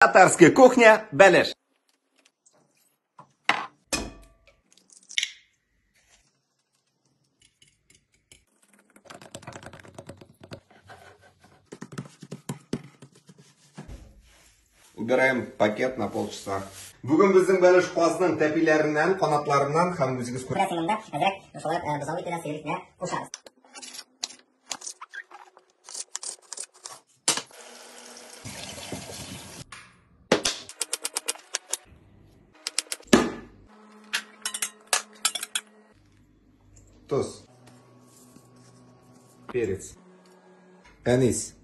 Татарская кухня, Белеш. Убираем пакет на полчаса. Бүгін біздің Белеш қуасының тәпилерінен, қанатларынан һәм өзіңіз көресіңізді әзірек солай бұзау итіне сирекне қосамыз. Tuz, перец, anis,